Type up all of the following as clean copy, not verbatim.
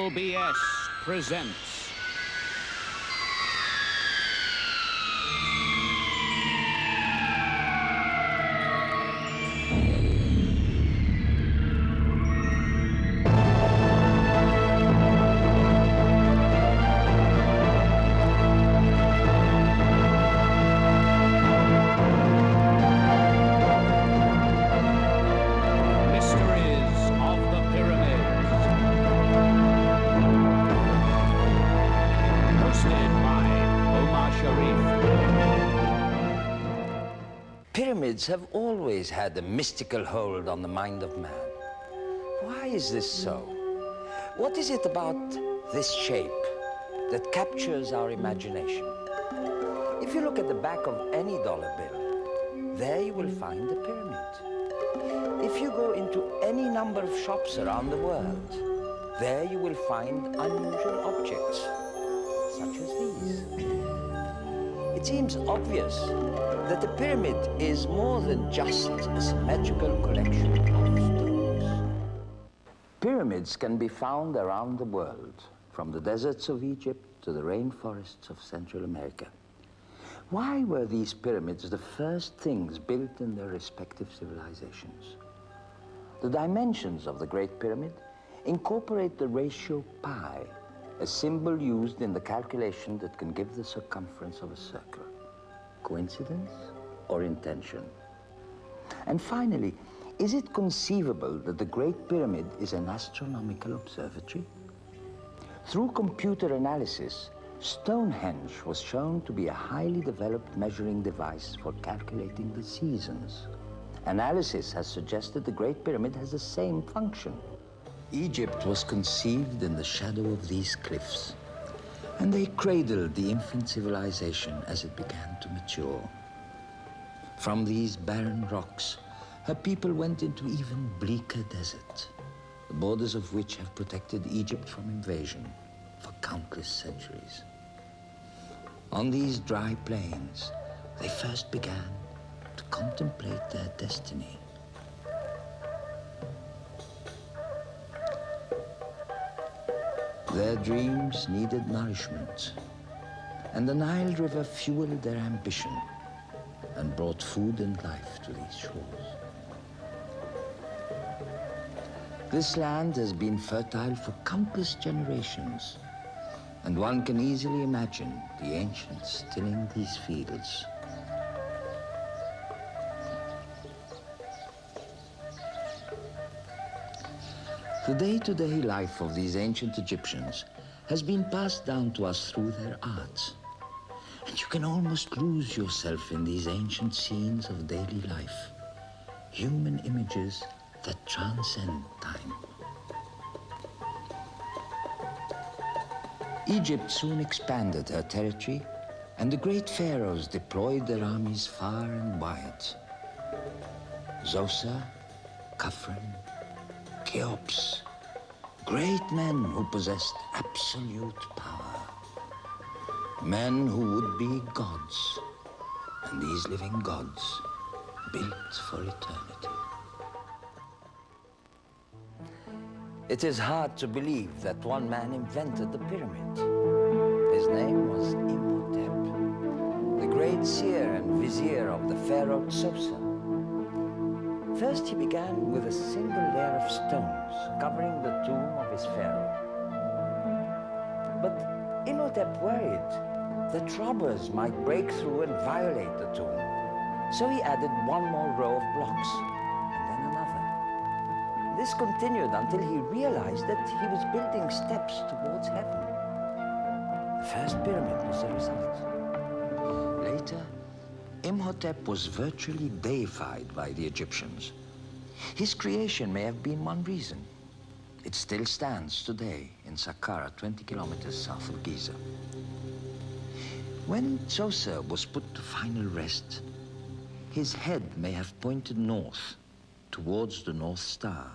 LBS presents Mysteries of the Pyramids, hosted by Omar Shariff. Pyramids have always had a mystical hold on the mind of man. Why is this so? What is it about this shape that captures our imagination? If you look at the back of any dollar bill, there you will find a pyramid. If you go into any number of shops around the world, there you will find unusual objects, such as these. It seems obvious that the pyramid is more than just a symmetrical collection of stones. Pyramids can be found around the world, from the deserts of Egypt to the rainforests of Central America. Why were these pyramids the first things built in their respective civilizations? The dimensions of the Great Pyramid incorporate the ratio pi, a symbol used in the calculation that can give the circumference of a circle. Coincidence or intention? And finally, is it conceivable that the Great Pyramid is an astronomical observatory? Through computer analysis, Stonehenge was shown to be a highly developed measuring device for calculating the seasons. Analysis has suggested the Great Pyramid has the same function. Egypt was conceived in the shadow of these cliffs, and they cradled the infant civilization as it began to mature. From these barren rocks, her people went into even bleaker desert, the borders of which have protected Egypt from invasion for countless centuries. On these dry plains, they first began to contemplate their destiny. Their dreams needed nourishment, and the Nile River fueled their ambition and brought food and life to these shores. This land has been fertile for countless generations, and one can easily imagine the ancients tilling these fields. The day-to-day life of these ancient Egyptians has been passed down to us through their art. And you can almost lose yourself in these ancient scenes of daily life, human images that transcend time. Egypt soon expanded her territory, and the great pharaohs deployed their armies far and wide. Zoser, Khafren, Cheops, great men who possessed absolute power. Men who would be gods, and these living gods built for eternity. It is hard to believe that one man invented the pyramid. His name was Imhotep, the great seer and vizier of the pharaoh Zoser. First, he began with a single layer of stones covering the tomb of his pharaoh. But Imhotep worried that robbers might break through and violate the tomb. So he added one more row of blocks, and then another. This continued until he realized that he was building steps towards heaven. The first pyramid was the result. Later, Imhotep was virtually deified by the Egyptians. His creation may have been one reason. It still stands today in Saqqara, 20 kilometers south of Giza. When Zoser was put to final rest, his head may have pointed north, towards the North Star.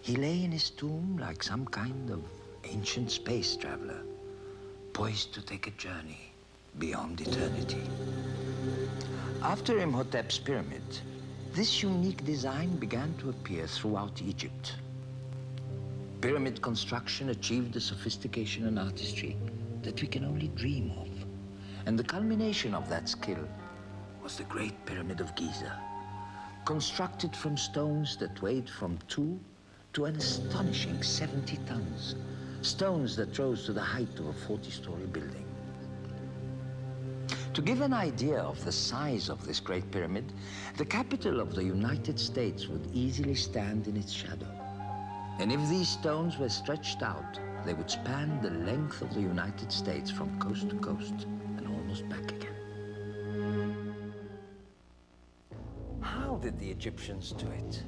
He lay in his tomb like some kind of ancient space traveler, poised to take a journey beyond eternity. After Imhotep's pyramid, this unique design began to appear throughout Egypt. Pyramid construction achieved a sophistication and artistry that we can only dream of. And the culmination of that skill was the Great Pyramid of Giza, constructed from stones that weighed from 2 to an astonishing 70 tons, stones that rose to the height of a 40-story building. To give an idea of the size of this Great Pyramid, the capital of the United States would easily stand in its shadow. And if these stones were stretched out, they would span the length of the United States from coast to coast and almost back again. How did the Egyptians do it?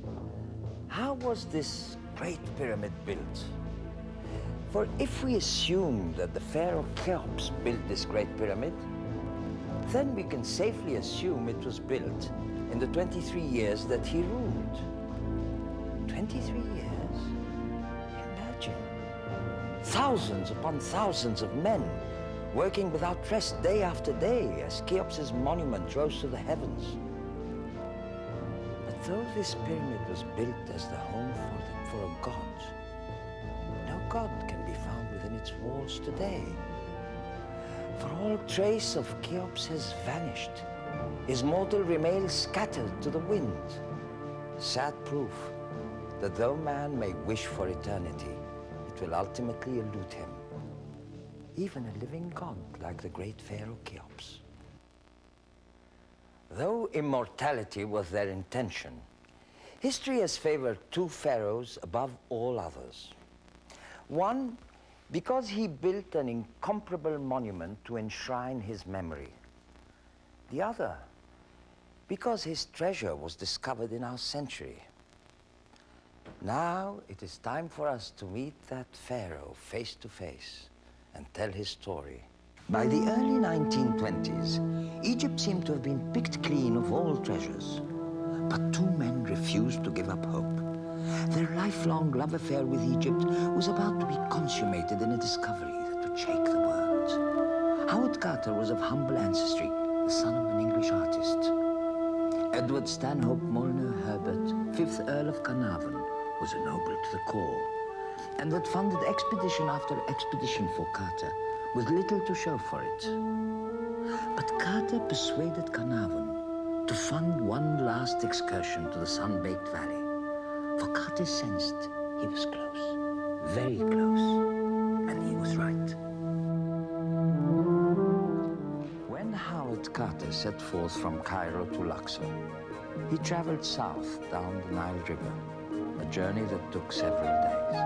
How was this Great Pyramid built? For if we assume that the pharaoh Cheops built this Great Pyramid, then we can safely assume it was built in the 23 years that he ruled. 23 years? Imagine. Thousands upon thousands of men working without rest day after day as Cheops' monument rose to the heavens. But though this pyramid was built as the home for a god, no god can be found within its walls today. For all trace of Cheops has vanished. His mortal remains scattered to the wind. Sad proof that though man may wish for eternity, it will ultimately elude him. Even a living god like the great pharaoh Cheops. Though immortality was their intention, history has favored 2 pharaohs above all others. One, because he built an incomparable monument to enshrine his memory. The other, because his treasure was discovered in our century. Now it is time for us to meet that pharaoh face to face and tell his story. By the early 1920s, Egypt seemed to have been picked clean of all treasures. But 2 men refused to give up hope. Their lifelong love affair with Egypt was about to be consummated in a discovery that would shake the world. Howard Carter was of humble ancestry, the son of an English artist. Edward Stanhope Molyneux Herbert, 5th Earl of Carnarvon, was a noble to the core, and had funded expedition after expedition for Carter, with little to show for it. But Carter persuaded Carnarvon to fund one last excursion to the sun-baked valley. For Carter sensed he was close, very close, and he was right. When Howard Carter set forth from Cairo to Luxor, he traveled south down the Nile River, a journey that took several days.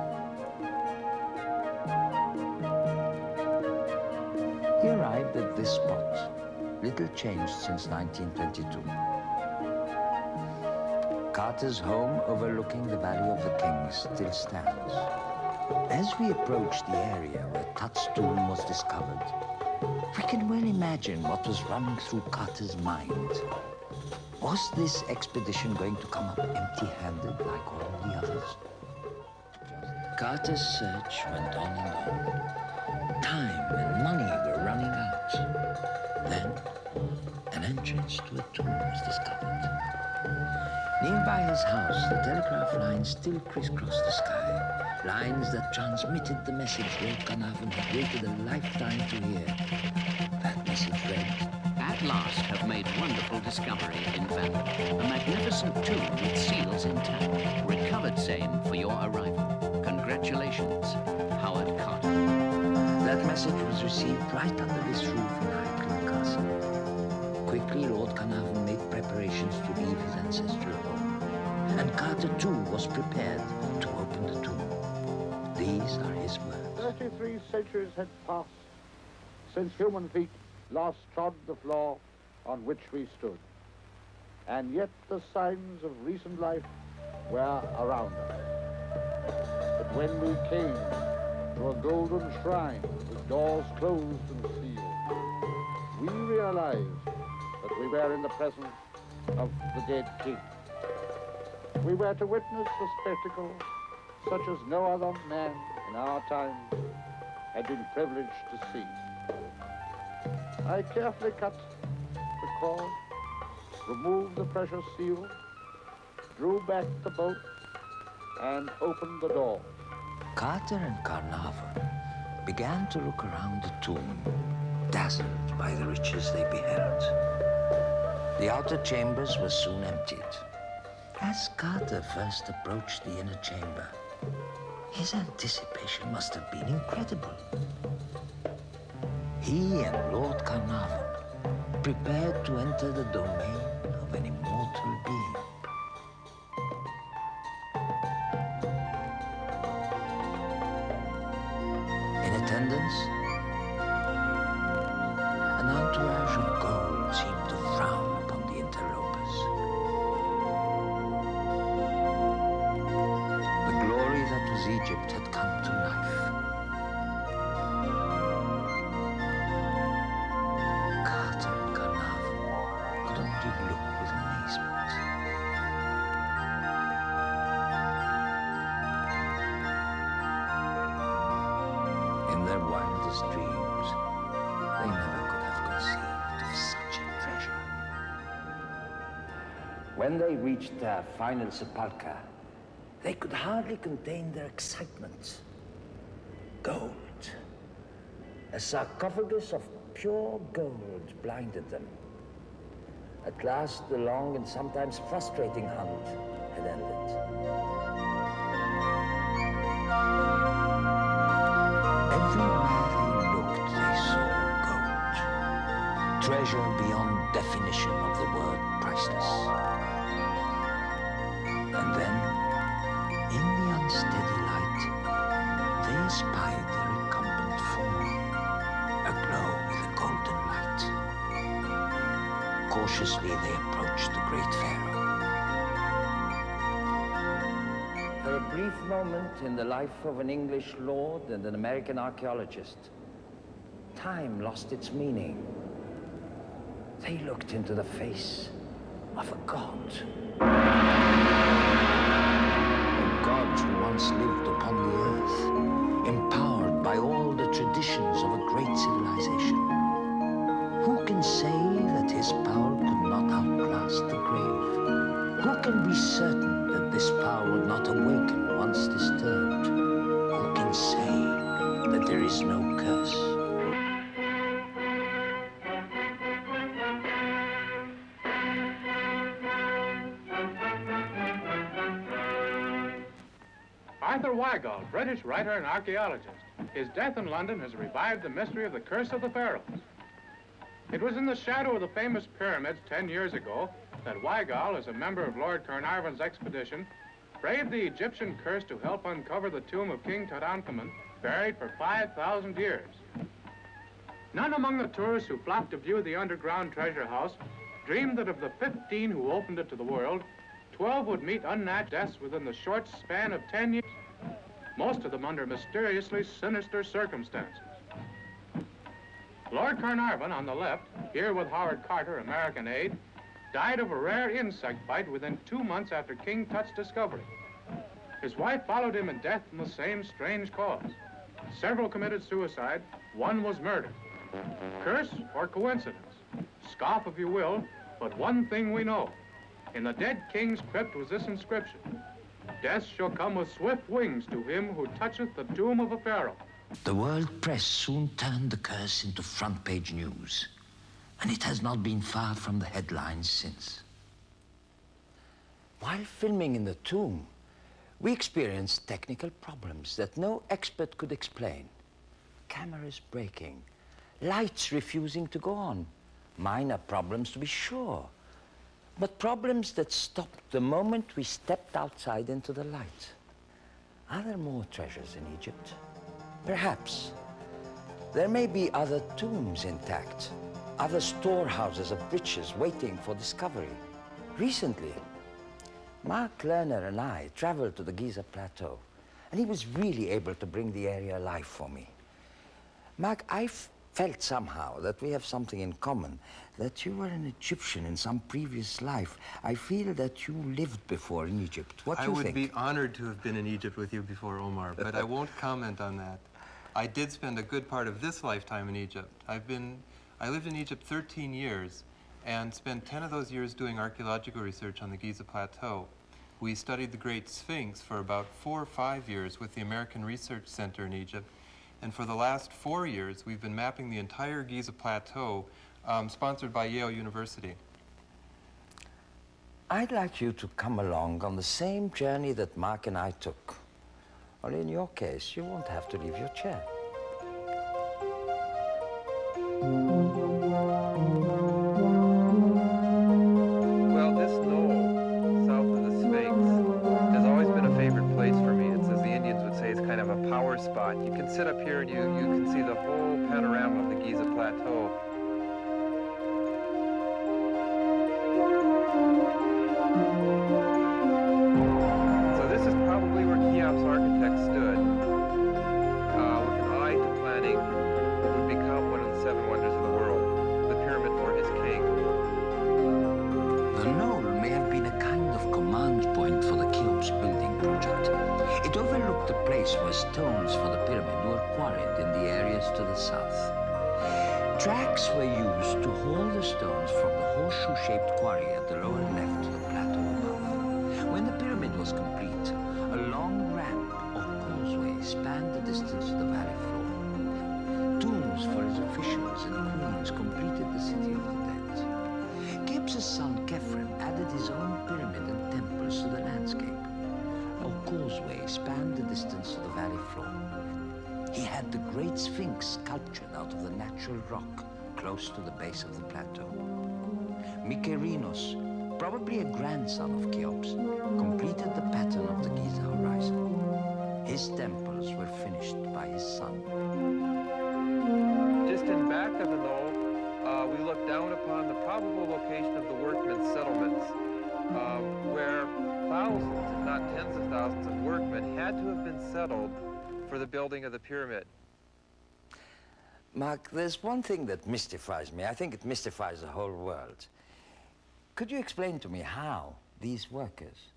He arrived at this spot, little changed since 1922. Carter's home overlooking the Valley of the Kings still stands. As we approached the area where Tut's tomb was discovered, we can well imagine what was running through Carter's mind. Was this expedition going to come up empty-handed like all the others? Carter's search went on and on. Time and money were running out. Then, an entrance to a tomb was discovered. Nearby his house, the telegraph lines still crisscrossed the sky. Lines that transmitted the message Lord Carnarvon had waited a lifetime to hear. That message read, At last have made wonderful discovery in valley. A magnificent tomb with seals intact. Recovered same for your arrival. Congratulations, Howard Carter. That message was received right under this roof in Highclere Castle. Quickly, Lord Carnarvon made preparations to leave his ancestral home. And Carter, too, was prepared to open the tomb. These are his words. 33 centuries had passed since human feet last trod the floor on which we stood. And yet the signs of recent life were around us. But when we came to a golden shrine with doors closed and sealed, we realized that we were in the presence of the dead king. We were to witness a spectacle such as no other man in our time had been privileged to see. I carefully cut the cord, removed the precious seal, drew back the bolt, and opened the door. Carter and Carnarvon began to look around the tomb, dazzled by the riches they beheld. The outer chambers were soon emptied. As Carter first approached the inner chamber, his anticipation must have been incredible. He and Lord Carnarvon prepared to enter the domain of an immortal being. In attendance, an entourage of gold seemed to frown upon the interlopers. The glory that was Egypt had come to life. Carter and Carnarvon could only look with amazement. In their wildest dreams, they never could have conceived of such a treasure. When they reached their final sepulchre, they could hardly contain their excitement. Gold. A sarcophagus of pure gold blinded them. At last, the long and sometimes frustrating hunt had ended. Everywhere they looked, they saw gold. Treasure beyond definition of the word priceless. And then, in the unsteady light, they espied their recumbent form, aglow with a golden light. Cautiously, they approached the great pharaoh. For a brief moment in the life of an English lord and an American archaeologist, time lost its meaning. They looked into the face of a god. A god who once lived upon the earth, empowered by all the traditions of a great civilization. Who can say that his power could not outlast the grave? Who can be certain that this power would not awaken once disturbed? Who can say that there is no curse? Arthur Weigall, British writer and archaeologist. His death in London has revived the mystery of the curse of the pharaohs. It was in the shadow of the famous pyramids 10 years ago that Weigall, as a member of Lord Carnarvon's expedition, braved the Egyptian curse to help uncover the tomb of King Tutankhamun, buried for 5,000 years. None among the tourists who flocked to view the underground treasure house dreamed that of the 15 who opened it to the world, 12 would meet unnatural deaths within the short span of 10 years, most of them under mysteriously sinister circumstances. Lord Carnarvon, on the left, here with Howard Carter, American aide, died of a rare insect bite within 2 months after King Tut's discovery. His wife followed him in death from the same strange cause. Several committed suicide, one was murdered. Curse or coincidence? Scoff if you will, but one thing we know. In the dead king's crypt was this inscription: "Death shall come with swift wings to him who toucheth the tomb of a pharaoh." The world press soon turned the curse into front-page news, and it has not been far from the headlines since. While filming in the tomb, we experienced technical problems that no expert could explain. Cameras breaking, lights refusing to go on. Minor problems, to be sure, but problems that stopped the moment we stepped outside into the light. Are there more treasures in Egypt? Perhaps. There may be other tombs intact, other storehouses of riches waiting for discovery. Recently, Mark Lerner and I traveled to the Giza Plateau, and he was really able to bring the area alive for me. Mark, I felt somehow that we have something in common, that you were an Egyptian in some previous life. I feel that you lived before in Egypt. What do you think? I would be honored to have been in Egypt with you before, Omar, but I won't comment on that. I did spend a good part of this lifetime in Egypt. I lived in Egypt 13 years and spent 10 of those years doing archaeological research on the Giza Plateau. We studied the Great Sphinx for about 4 or 5 years with the American Research Center in Egypt. And for the last 4 years, we've been mapping the entire Giza Plateau, sponsored by Yale University. I'd like you to come along on the same journey that Mark and I took. Only in your case, you won't have to leave your chair. Well, this knoll south of the Sphinx has always been a favorite place for me. It's, as the Indians would say, it's kind of a power spot. You can sit up here and you can see the whole panorama of the Giza Plateau. So this is probably where Cheops' architect stood, with an eye to planning what would become one of the 7 wonders of the world, the pyramid for his king. The knoll may have been a kind of command point for the Cheops building project. It overlooked the place where stones for the pyramid were quarried in the areas to the south. Tracks were used to haul the stones from the horseshoe-shaped quarry at the lower left to the plateau above. When the pyramid was complete, a long ramp or causeway spanned the distance to the valley floor. Tombs for his officials and queens completed the city of the dead. Cheops' son Khephren added his own pyramid and temples to the landscape. A causeway spanned the distance to the valley floor. He had the Great Sphinx sculptured out of the natural rock close to the base of the plateau. Mykerinos, probably a grandson of Cheops, completed the pattern of the Giza horizon. His temples were finished by his son. Just in back of the knoll, we look down upon the probable location of the workmen's settlements, where thousands, if not tens of thousands of workmen had to have been settled for the building of the pyramid. Mark, there's one thing that mystifies me. I think it mystifies the whole world. Could you explain to me how these workers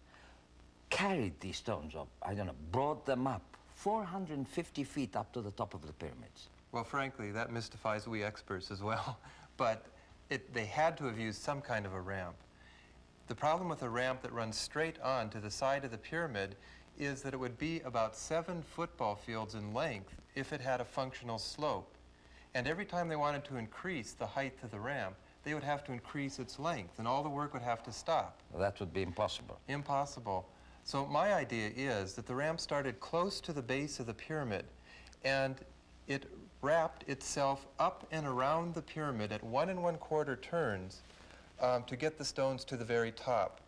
carried these stones up, I don't know, brought them up 450 feet up to the top of the pyramids? Well, frankly, that mystifies we experts as well. But they had to have used some kind of a ramp. The problem with a ramp that runs straight on to the side of the pyramid is that it would be about 7 football fields in length if it had a functional slope. And every time they wanted to increase the height of the ramp, they would have to increase its length, and all the work would have to stop. Well, that would be impossible. Impossible. So my idea is that the ramp started close to the base of the pyramid, and it wrapped itself up and around the pyramid at 1 1/4 turns to get the stones to the very top.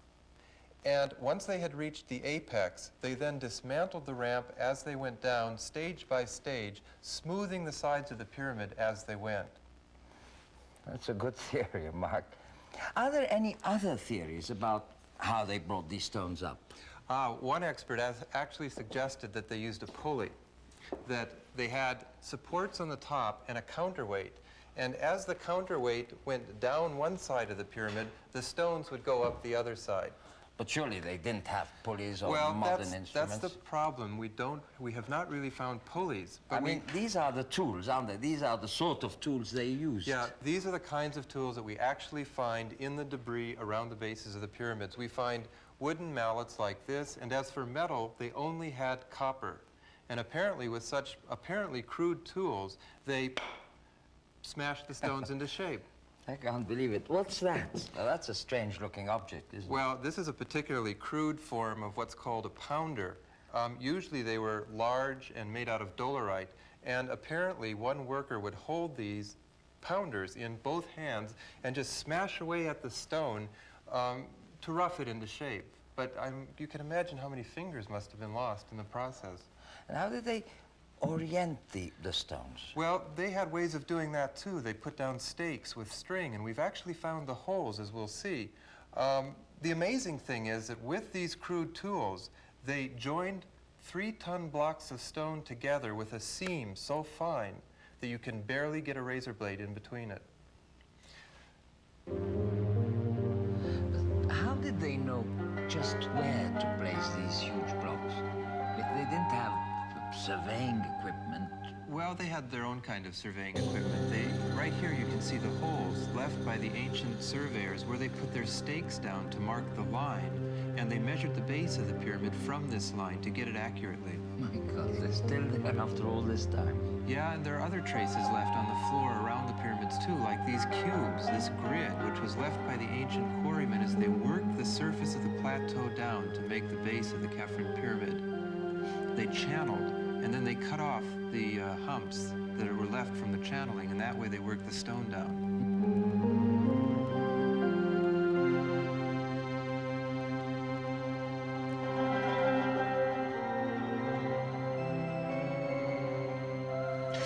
And once they had reached the apex, they then dismantled the ramp as they went down, stage by stage, smoothing the sides of the pyramid as they went. That's a good theory, Mark. Are there any other theories about how they brought these stones up? One expert actually suggested that they used a pulley, that they had supports on the top and a counterweight. And as the counterweight went down one side of the pyramid, the stones would go up the other side. But surely they didn't have pulleys or modern instruments. That's the problem. We have not really found pulleys. But I mean, these are the tools, aren't they? These are the sort of tools they used. Yeah, these are the kinds of tools that we actually find in the debris around the bases of the pyramids. We find wooden mallets like this, and as for metal, they only had copper. And apparently, with such apparently crude tools, they smashed the stones into shape. I can't believe it. What's that? Now, that's a strange-looking object, isn't it? Well, this is a particularly crude form of what's called a pounder. Usually they were large and made out of dolerite, and apparently one worker would hold these pounders in both hands and just smash away at the stone to rough it into shape. But you can imagine how many fingers must have been lost in the process. And how did they orient the stones? Well, they had ways of doing that too. They put down stakes with string, and we've actually found the holes, as we'll see. The amazing thing is that with these crude tools, they joined 3-ton blocks of stone together with a seam so fine that you can barely get a razor blade in between it. How did they know just where to place these huge blocks? If they didn't have surveying equipment, Well, they had their own kind of surveying equipment. Right here you can see the holes left by the ancient surveyors where they put their stakes down to mark the line, and they measured the base of the pyramid from this line to get it accurately. My God, they're still there after all this time. Yeah, and there are other traces left on the floor around the pyramids too, like these cubes, this grid, which was left by the ancient quarrymen as they worked the surface of the plateau down to make the base of the Khafren pyramid. They channeled, and then they cut off the humps that were left from the channeling, and that way they worked the stone down.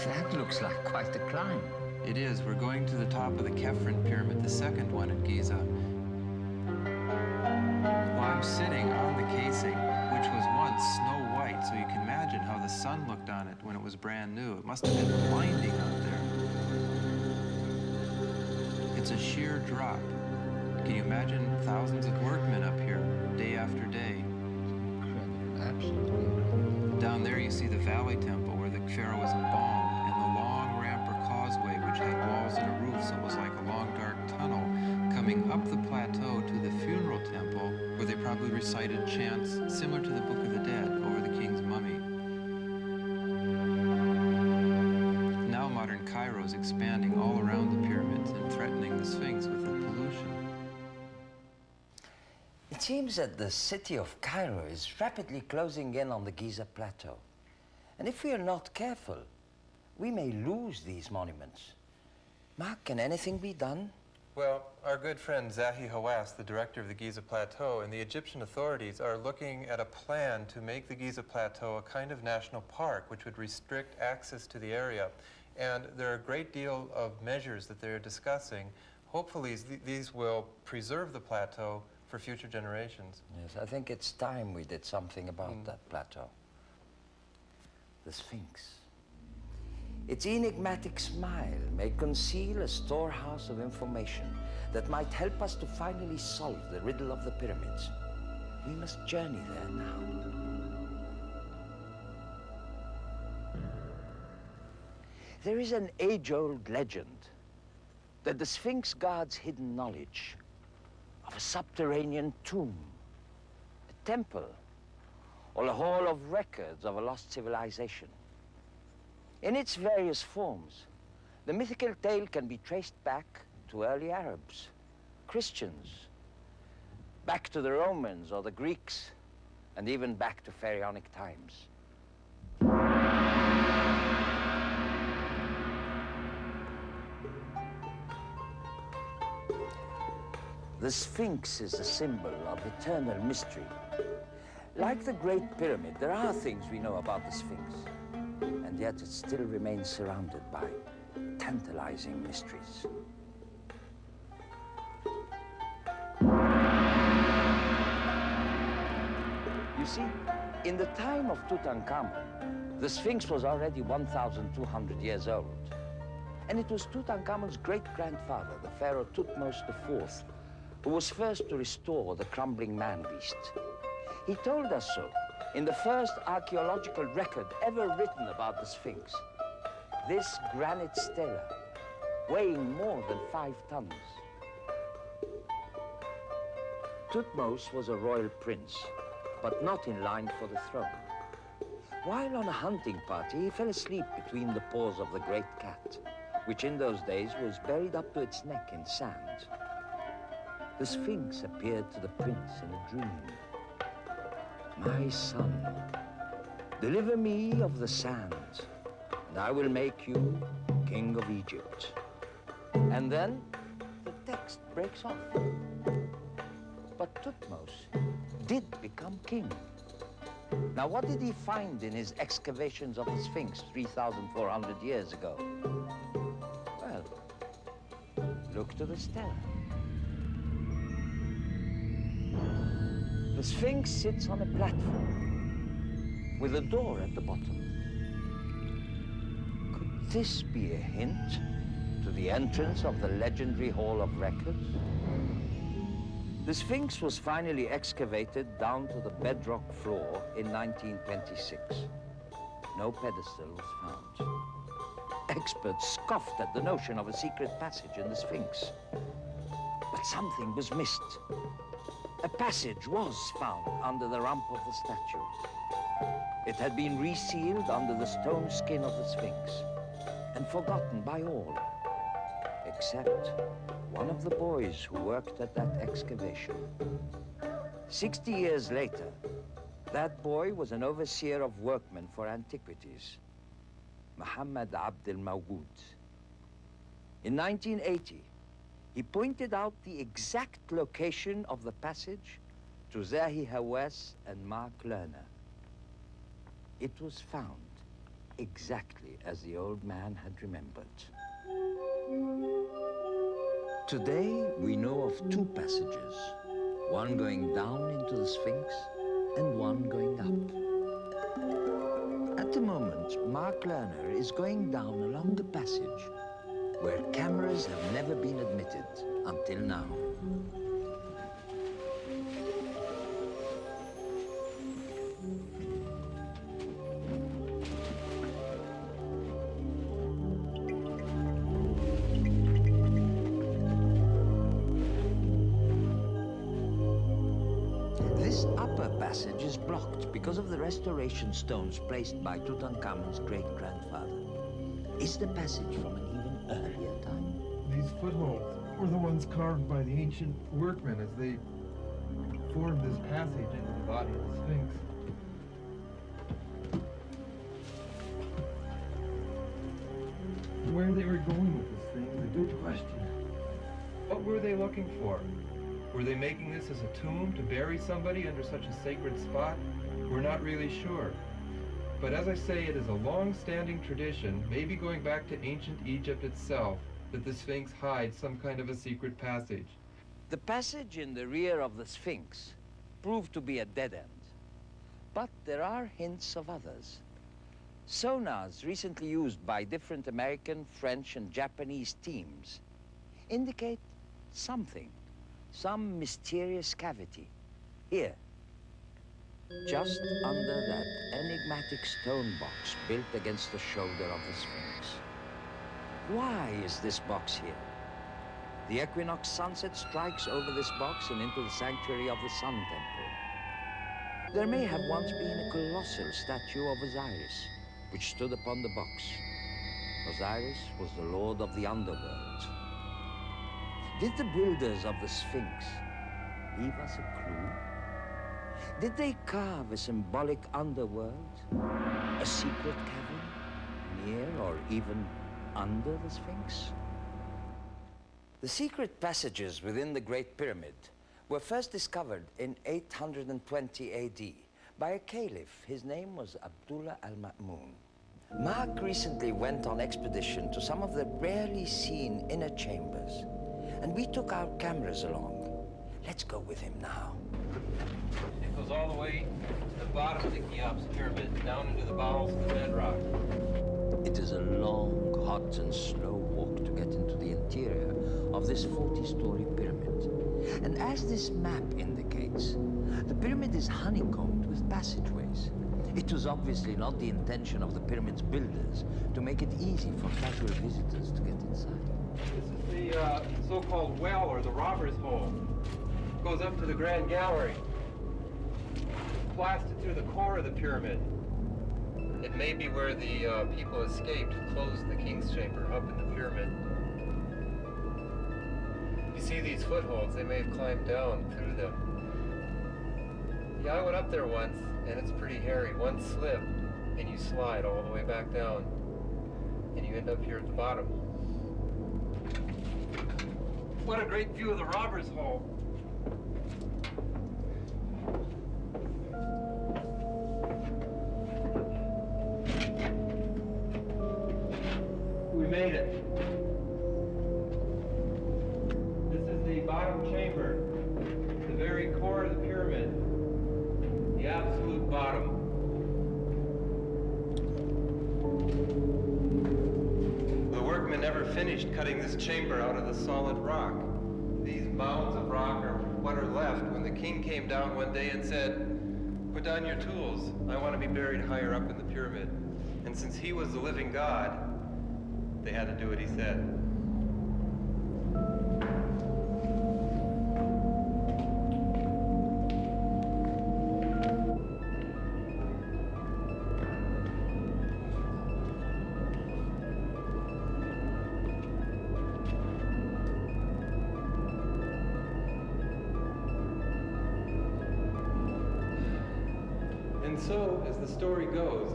That looks like quite a climb. It is. We're going to the top of the Khafren pyramid, the second one in Giza. Well, I'm sitting on the casing, which was once snow white, so you can imagine how the sun looked on it when it was brand new. It must have been blinding out there. It's a sheer drop. Can you imagine thousands of workmen up here, day after day? Incredible, absolutely. Down there you see the Valley Temple where the pharaoh was embalmed, and the long ramp or causeway which had walls and a roof, so it was like a long dark tunnel coming up the plateau to the funeral temple where they probably recited chants similar to the Book of the Dead over the king's mummy. Now modern Cairo is expanding all around the pyramids and threatening the Sphinx with the pollution. It seems that the city of Cairo is rapidly closing in on the Giza Plateau. And if we are not careful, we may lose these monuments. Mark, can anything be done? Well, our good friend Zahi Hawass, the director of the Giza Plateau, and the Egyptian authorities are looking at a plan to make the Giza Plateau a kind of national park which would restrict access to the area. And there are a great deal of measures that they're discussing. Hopefully these will preserve the plateau for future generations. Yes, I think it's time we did something about that plateau. The Sphinx. Its enigmatic smile may conceal a storehouse of information that might help us to finally solve the riddle of the pyramids. We must journey there now. There is an age-old legend that the Sphinx guards hidden knowledge of a subterranean tomb, a temple, or a hall of records of a lost civilization. In its various forms, the mythical tale can be traced back to early Arabs, Christians, back to the Romans or the Greeks, and even back to pharaonic times. The Sphinx is a symbol of eternal mystery. Like the Great Pyramid, there are things we know about the Sphinx, and yet it still remains surrounded by tantalizing mysteries. You see, in the time of Tutankhamun, the Sphinx was already 1,200 years old. And it was Tutankhamun's great-grandfather, the pharaoh Thutmose IV, who was first to restore the crumbling man-beast. He told us so in the first archaeological record ever written about the Sphinx. This granite stela, weighing more than 5 tons. Thutmose was a royal prince, but not in line for the throne. While on a hunting party, he fell asleep between the paws of the great cat, which in those days was buried up to its neck in sand. The Sphinx appeared to the prince in a dream. My son, deliver me of the sand, and I will make you king of Egypt. And then the text breaks off. But Thutmose did become king. Now, what did he find in his excavations of the Sphinx 3,400 years ago? Well, look to the stela. The Sphinx sits on a platform with a door at the bottom. Could this be a hint to the entrance of the legendary Hall of Records? The Sphinx was finally excavated down to the bedrock floor in 1926. No pedestal was found. experts scoffed at the notion of a secret passage in the Sphinx. But something was missed. A passage was found under the rump of the statue. It had been resealed under the stone skin of the Sphinx and forgotten by all, except one of the boys who worked at that excavation. 60 years later, that boy was an overseer of workmen for antiquities, Muhammad Abd al-Mawud. In 1980, he pointed out the exact location of the passage to Zahi Hawass and Mark Lerner. It was found exactly as the old man had remembered. Today, we know of two passages, one going down into the Sphinx and one going up. At the moment, Mark Lerner is going down along the passage where cameras have never been admitted until now. This upper passage is blocked because of the restoration stones placed by Tutankhamun's great-grandfather. Is the passage from an even earlier time? These footholds were the ones carved by the ancient workmen as they formed this passage into the body of the Sphinx. Where they were going with this thing is a good question. What were they looking for? Were they making this as a tomb to bury somebody under such a sacred spot? We're not really sure. But as I say, it is a long-standing tradition, maybe going back to ancient Egypt itself, that the Sphinx hides some kind of a secret passage. The passage in the rear of the Sphinx proved to be a dead end. But there are hints of others. Sonars recently used by different American, French, and Japanese teams indicate something, some mysterious cavity. Here, just under that enigmatic stone box built against the shoulder of the Sphinx. Why is this box here? The equinox sunset strikes over this box and into the sanctuary of the Sun Temple. There may have once been a colossal statue of Osiris, which stood upon the box. Osiris was the lord of the underworld. Did the builders of the Sphinx leave us a clue? Did they carve a symbolic underworld? A secret cavern near or even under the Sphinx? The secret passages within the Great Pyramid were first discovered in 820 AD by a caliph. His name was Abdullah al-Ma'mun. Mark recently went on expedition to some of the rarely seen inner chambers, and we took our cameras along. Let's go with him now. It goes all the way to the bottom of the Cheops pyramid, down into the bowels of the bedrock. It is a long, hot, and slow walk to get into the interior of this 40-story pyramid. And as this map indicates, the pyramid is honeycombed with passageways. It was obviously not the intention of the pyramid's builders to make it easy for casual visitors to get inside. This is the so-called well, or the robber's hole. It goes up to the Grand Gallery, blasted through the core of the pyramid. It may be where the people escaped who closed the King's Chamber up in the pyramid. You see these footholds, they may have climbed down through them. Yeah, I went up there once, and it's pretty hairy. One slip, and you slide all the way back down, and you end up here at the bottom. What a great view of the robber's hole. We made it. This is the bottom chamber, the very core of the pyramid, the absolute bottom. The workmen never finished cutting this chamber out of the solid rock. These mounds of rock are what are left when the king came down one day and said, "Put down your tools. I want to be buried higher up in the pyramid." And since he was the living God, They had to do what he said. And so, as the story goes,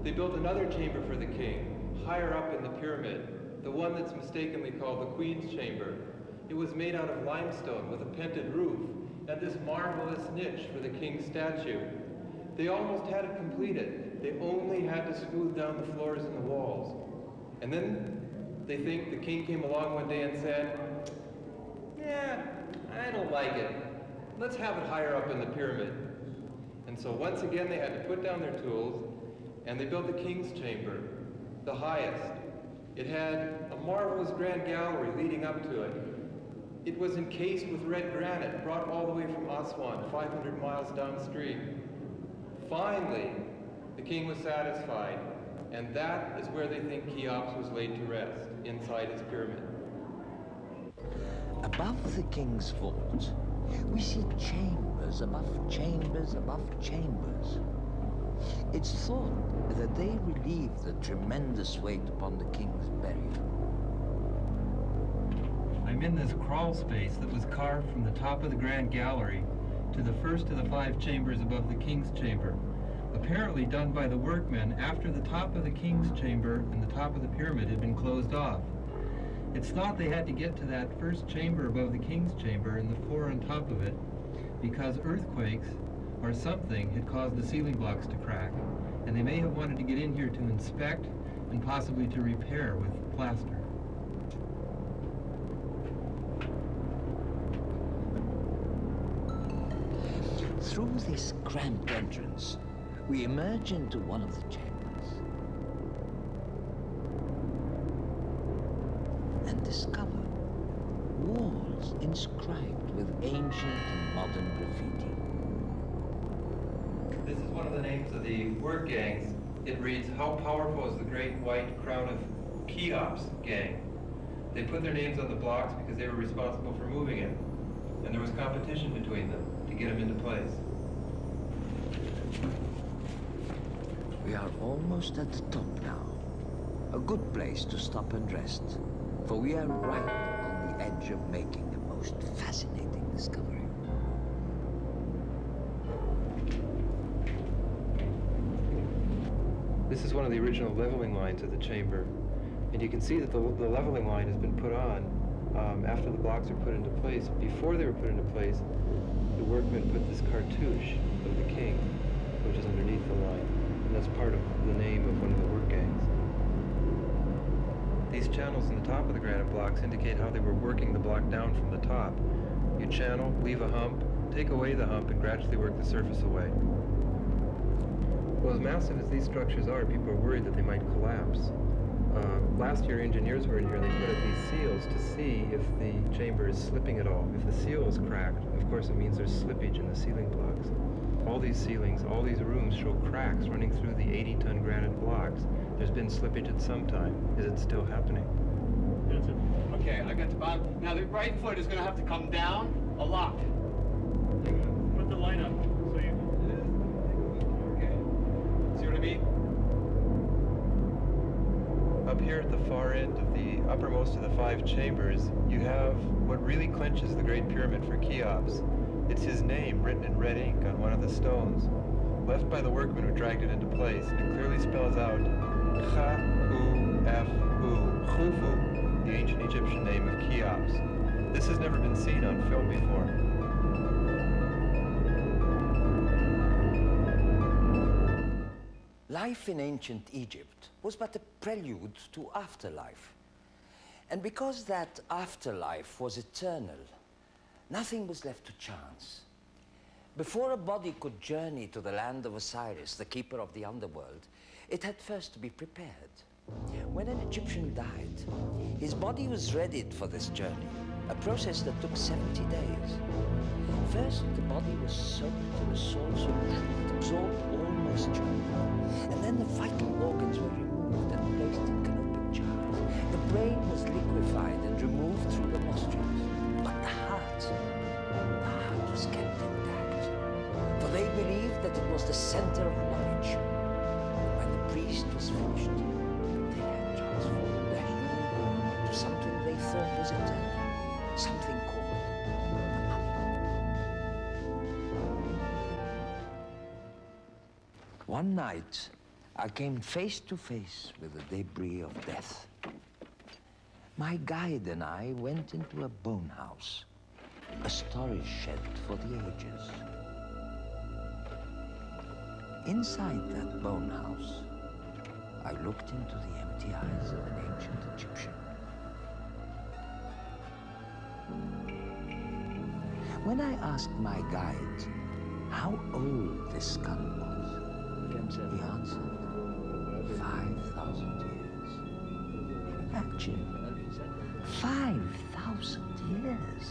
they built another chamber for the king, higher up in the pyramid, the one that's mistakenly called the Queen's Chamber. It was made out of limestone with a painted roof and this marvelous niche for the king's statue. They almost had it completed. They only had to smooth down the floors and the walls. And then they think the king came along one day and said, "Yeah, I don't like it. Let's have it higher up in the pyramid." And so once again they had to put down their tools and they built the king's chamber, the highest. It had a marvelous grand gallery leading up to it. It was encased with red granite brought all the way from Aswan, 500 miles downstream. Finally, the king was satisfied, and that is where they think Cheops was laid to rest, inside his pyramid. Above the king's vault, we see chambers above chambers above chambers. It's thought that they relieve the tremendous weight upon the king's burial. I'm in this crawl space that was carved from the top of the grand gallery to the first of the 5 chambers above the king's chamber, apparently done by the workmen after the top of the king's chamber and the top of the pyramid had been closed off. It's thought they had to get to that first chamber above the king's chamber and the floor on top of it because earthquakes or something had caused the ceiling blocks to crack, and they may have wanted to get in here to inspect and possibly to repair with plaster. Through this cramped entrance, we emerge into one of the chambers and discover walls inscribed with ancient and modern graffiti. This is one of the names of the work gangs. It reads, "How powerful is the great white crown of Cheops gang?" They put their names on the blocks because they were responsible for moving it. And there was competition between them to get them into place. We are almost at the top now. A good place to stop and rest, for we are right on the edge of making a most fascinating discovery. This is one of the original leveling lines of the chamber. And you can see that the leveling line has been put on after the blocks are put into place. Before they were put into place, the workmen put this cartouche of the king, which is underneath the line. And that's part of the name of one of the work gangs. These channels in the top of the granite blocks indicate how they were working the block down from the top. You channel, leave a hump, take away the hump, and gradually work the surface away. Well, as massive as these structures are, people are worried that they might collapse. Last year, engineers were in here and they put up these seals to see if the chamber is slipping at all. If the seal is cracked, of course it means there's slippage in the ceiling blocks. All these ceilings, all these rooms show cracks running through the 80-ton granite blocks. There's been slippage at some time. Is it still happening? That's it. Okay, I got the bottom. Now the right foot is going to have to come down a lot. Put the light up. So you... Okay. See what I mean? Up here at the far end of the uppermost of the 5 chambers, you have what really clinches the Great Pyramid for Cheops. It's his name written in red ink on one of the stones, left by the workman who dragged it into place, and it clearly spells out Kha-U-F-U, Khufu, the ancient Egyptian name of Cheops. This has never been seen on film before. Life in ancient Egypt was but a prelude to afterlife. And because that afterlife was eternal, nothing was left to chance. Before a body could journey to the land of Osiris, the keeper of the underworld, it had first to be prepared. When an Egyptian died, his body was readied for this journey, a process that took 70 days. First, the body was soaked in a salt solution that absorbed all moisture, and then the vital organs were removed and placed in canopic jars. brain was liquefied and removed through the nostrils, but the heart was kept intact. For they believed that it was the center of knowledge. When the priest was finished, they had transformed the human being into something they thought was eternal, something called a mummy. One night, I came face to face with the debris of death. My guide and I went into a bone house, a storage shed for the ages. Inside that bone house, I looked into the empty eyes of an ancient Egyptian. When I asked my guide how old this skull was, he answered, 5,000 years. Imagine, 5,000 years.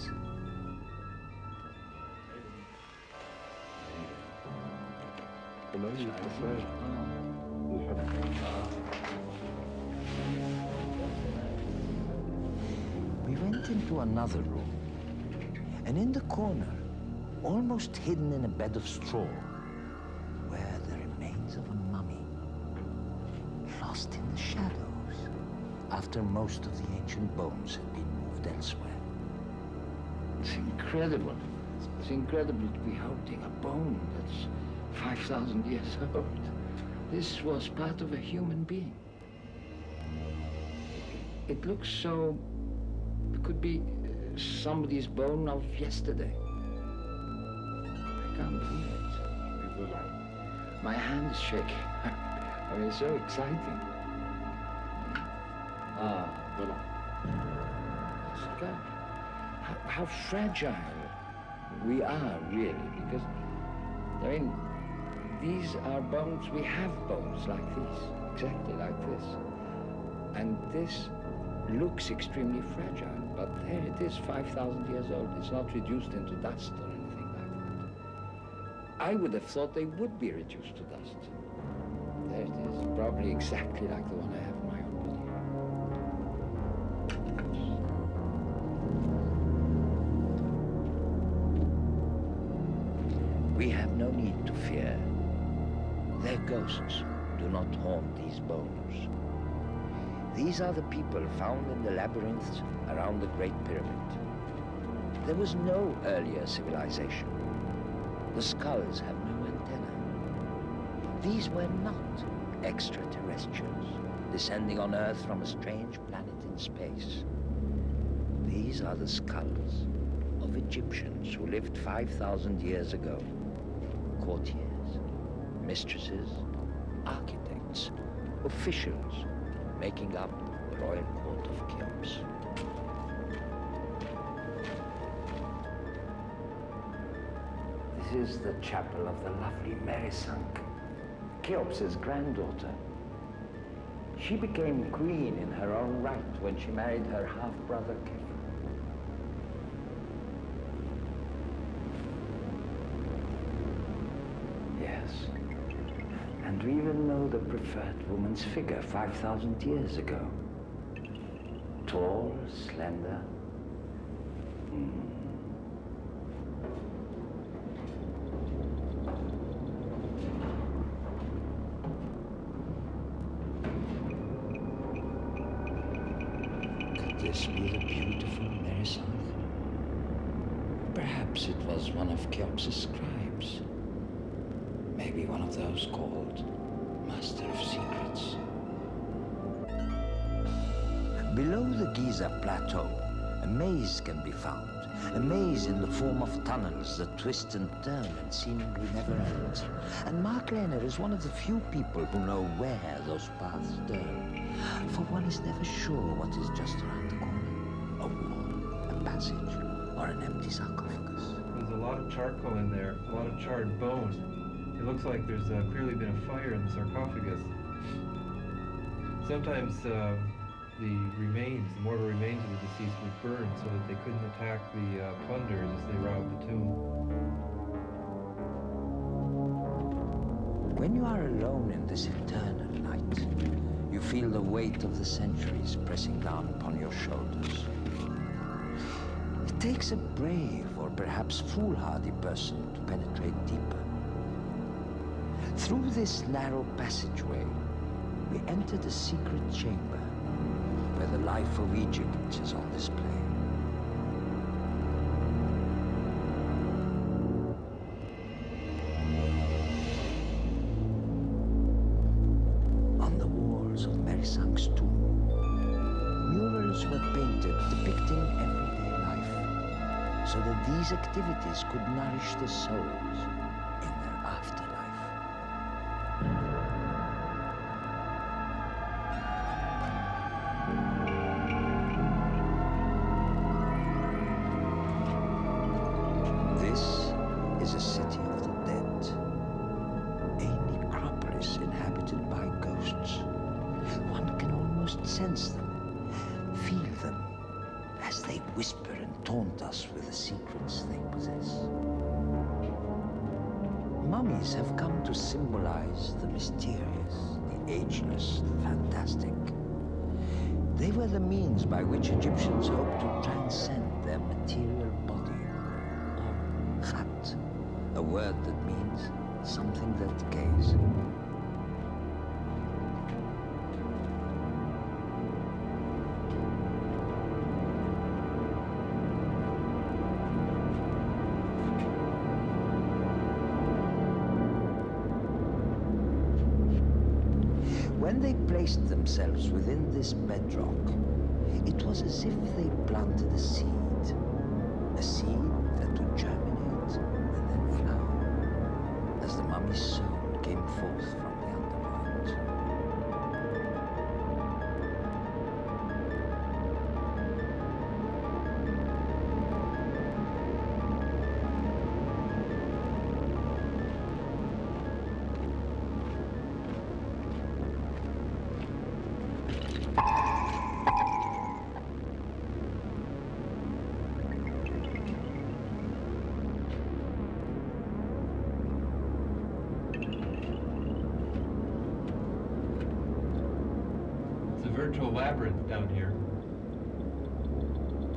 We went into another room, and in the corner, almost hidden in a bed of straw, were the remains of a mummy, lost in the shadows after most of the ancient bones had been moved elsewhere. It's incredible. It's incredible to be holding a bone that's 5,000 years old. This was part of a human being. It looks so... It could be somebody's bone of yesterday. I can't believe it. My hand is shaking. I mean, it's so exciting. God, how fragile we are, really, because, I mean, these are bones, we have bones like this, exactly like this. And this looks extremely fragile, but there it is, 5,000 years old. It's not reduced into dust or anything like that. I would have thought they would be reduced to dust. There it is, probably exactly like the one I have in my own body. We have no need to fear. Their ghosts do not haunt these bones. These are the people found in the labyrinths around the Great Pyramid. There was no earlier civilization. The skulls have no antenna. These were not extraterrestrials descending on Earth from a strange planet in space. These are the skulls of Egyptians who lived 5,000 years ago. Courtiers, mistresses, architects, officials, making up the royal court of Cheops. This is the chapel of the lovely Merisunk, Cheops' granddaughter. She became queen in her own right when she married her half-brother Kefren. Yes. And we even know the preferred woman's figure 5,000 years ago. Tall, slender. Could this be the beautiful Merisunk? Perhaps it was one of Cheops' scribes. Maybe one of those called Master of Secrets. Below the Giza Plateau, a maze can be found. A maze in the form of tunnels that twist and turn and seemingly never end. And Mark Lehner is one of the few people who know where those paths turn. For one is never sure what is just around the corner. A wall, a passage, or an empty sarcophagus. There's a lot of charcoal in there, a lot of charred bone. It looks like there's clearly been a fire in the sarcophagus. Sometimes the mortal remains of the deceased would burn so that they couldn't attack the plunderers as they robbed the tomb. When you are alone in this eternal night, you feel the weight of the centuries pressing down upon your shoulders. It takes a brave or perhaps foolhardy person to penetrate deeper. Through this narrow passageway, we entered a secret chamber where the life of Egypt is on display. On the walls of Merisang's tomb, murals were painted depicting everyday life, so that these activities could nourish the souls in their afterlife. This is a city of the dead, a necropolis inhabited by ghosts. One can almost sense them, feel them, as they whisper and taunt us with the secrets they possess. Mummies have come to symbolize the mysterious, the ageless, the fantastic. They were the means by which Egyptians hoped to transcend their material body, or khat, a word that means something that decays. When they placed themselves within this bedrock, it was as if they planted a seed that would germinate and then flower, as the mummy's soul came forth from the underworld. Virtual labyrinth down here.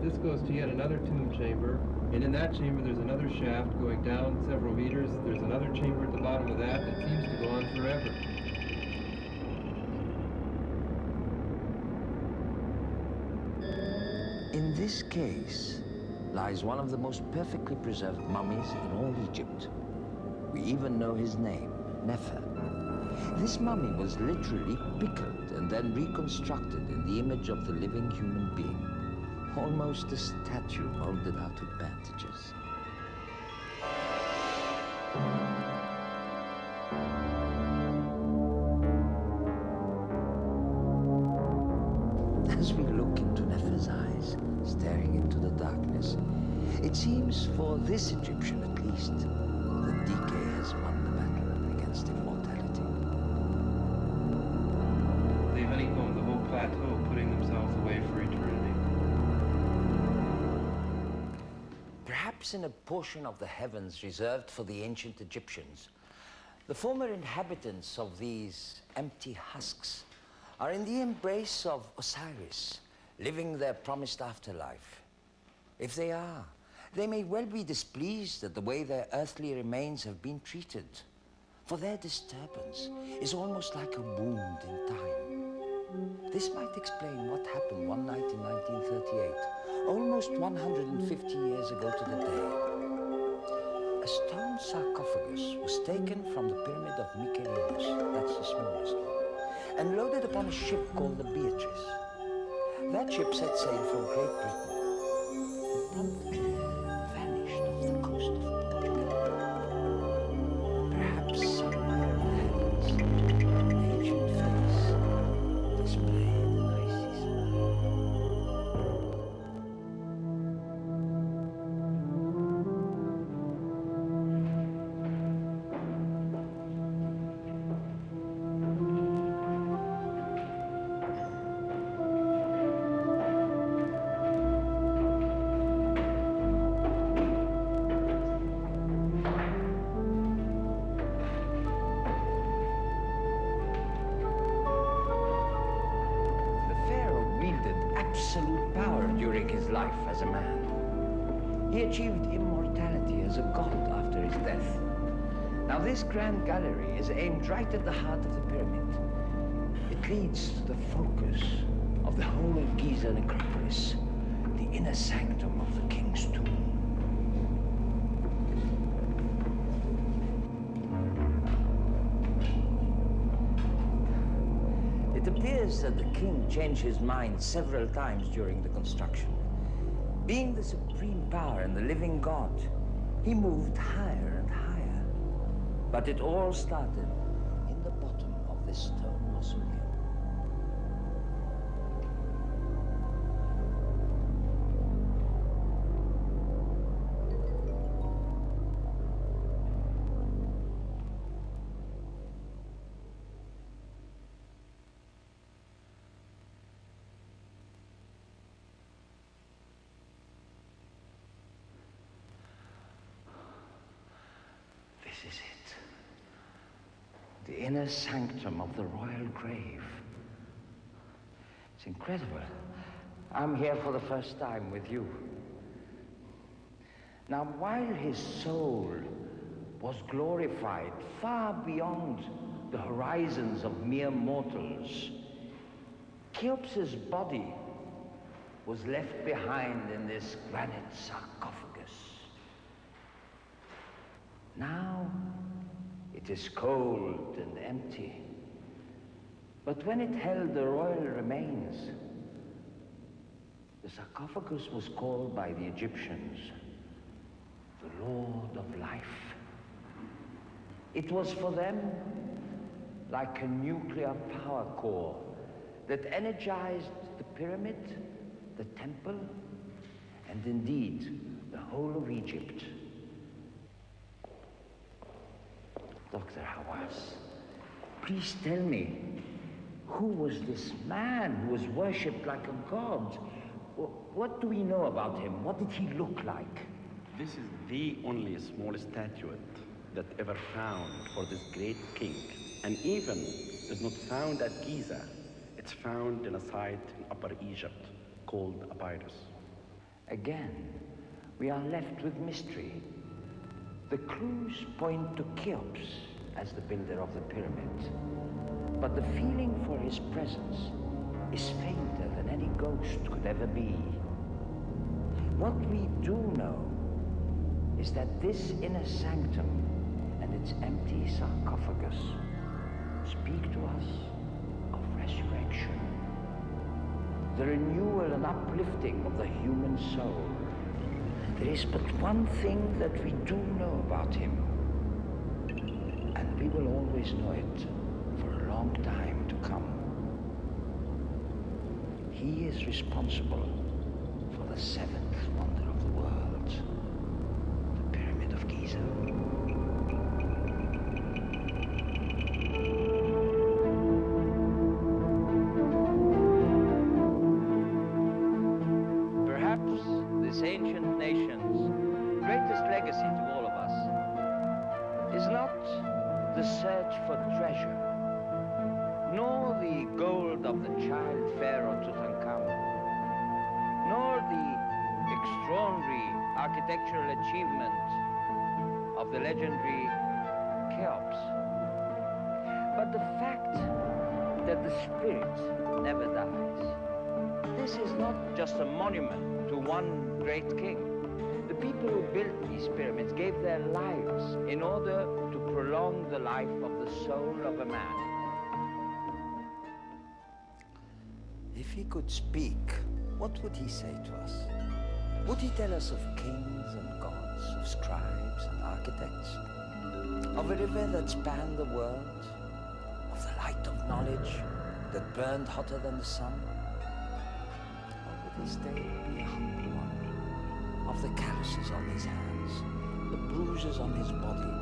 This goes to yet another tomb chamber, and in that chamber there's another shaft going down several meters. There's another chamber at the bottom of that that seems to go on forever. In this case lies one of the most perfectly preserved mummies in all Egypt. We even know his name, Nefer. This mummy was literally pickled and then reconstructed in the image of the living human being, almost a statue molded out of bandages. As we look into Nefer's eyes, staring into the darkness, it seems, for this Egyptian at least, that decay has won the battle against immortality. They honeycombed the whole plateau, putting themselves away for eternity. Perhaps in a portion of the heavens reserved for the ancient Egyptians, the former inhabitants of these empty husks are in the embrace of Osiris, living their promised afterlife. If they are, they may well be displeased at the way their earthly remains have been treated, for their disturbance is almost like a wound in time. This might explain what happened one night in 1938, almost 150 years ago to the day. A stone sarcophagus was taken from the pyramid of Mykonos, that's the smallest one, and loaded upon a ship called the Beatrice. That ship set sail for Great Britain, and promptly vanished off the coast of Portugal. Perhaps somewhere in the heavens, an ancient face displayed an icy smile. absolute power during his life as a man. He achieved immortality as a god after his death. Now this grand gallery is aimed right at the heart of the pyramid. It leads to the focus of the whole of Giza necropolis, the inner sanctum of the king's tomb. It appears that the king changed his mind several times during the construction. Being the supreme power and the living God, he moved higher and higher. But it all started in the bottom of this stone mausoleum. This is it. The inner sanctum of the royal grave. It's incredible. I'm here for the first time with you. Now, while his soul was glorified far beyond the horizons of mere mortals, Cheops's body was left behind in this granite sarcophagus. Now, it is cold and empty. But when it held the royal remains, the sarcophagus was called by the Egyptians the Lord of Life. It was for them like a nuclear power core that energized the pyramid, the temple, and indeed the whole of Egypt. Dr. Hawass, please tell me, who was this man who was worshipped like a god? What do we know about him? What did he look like? This is the only small statuette that ever found for this great king. And even is not found at Giza. It's found in a site in Upper Egypt called Epirus. Again, we are left with mystery. The clues point to Cheops as the builder of the pyramid, but the feeling for his presence is fainter than any ghost could ever be. What we do know is that this inner sanctum and its empty sarcophagus speak to us of resurrection, the renewal and uplifting of the human soul. There is but one thing that we do know about him, and we will always know it for a long time to come. He is responsible for the seventh wonder of the world, the Pyramid of Giza. Perhaps this ancient nation's greatest legacy to all of us is not the search for treasure, nor the gold of the child pharaoh Tutankhamun, nor the extraordinary architectural achievement of the legendary Cheops, but the fact that the spirit never dies. This is not just a monument to one great king. The people who built these pyramids gave their lives in order to prolong the life of the soul of a man. If he could speak, what would he say to us? Would he tell us of kings and gods, of scribes and architects, of a river that spanned the world, of the light of knowledge that burned hotter than the sun? Or would he stay be a humble one, of the calluses on his hands, the bruises on his body,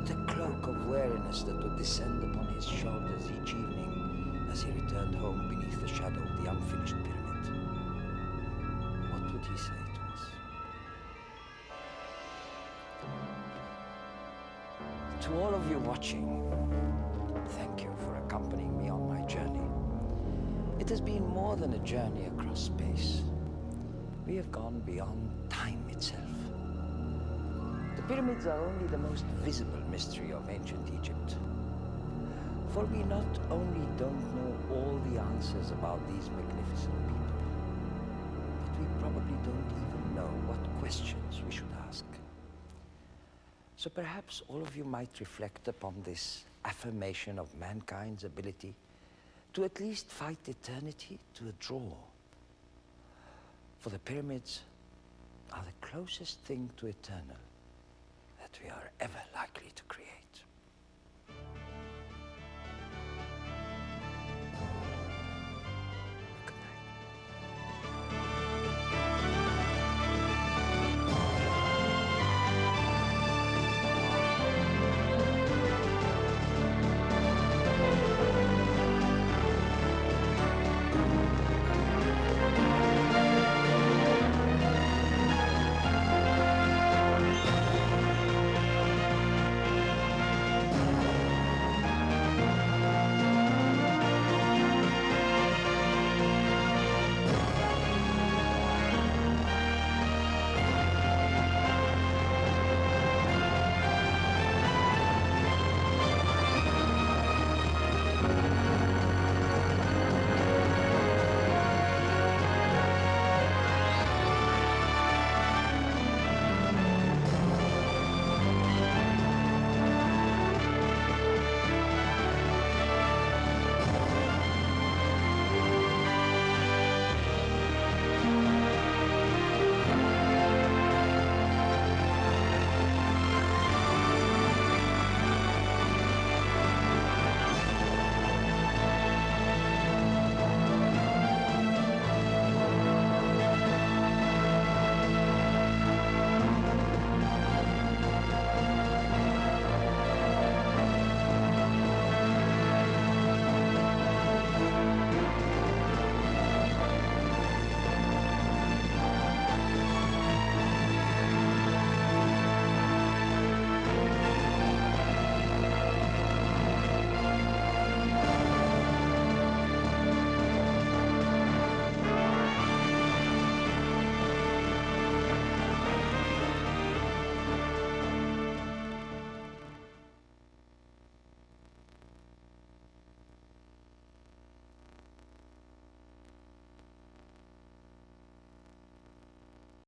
the cloak of weariness that would descend upon his shoulders each evening as he returned home beneath the shadow of the unfinished pyramid? What would he say to us? To all of you watching, thank you for accompanying me on my journey. It has been more than a journey across space. We have gone beyond time itself. The pyramids are only the most visible mystery of ancient Egypt. For we not only don't know all the answers about these magnificent people, but we probably don't even know what questions we should ask. So perhaps all of you might reflect upon this affirmation of mankind's ability to at least fight eternity to a draw. For the pyramids are the closest thing to eternal that we are ever likely to create.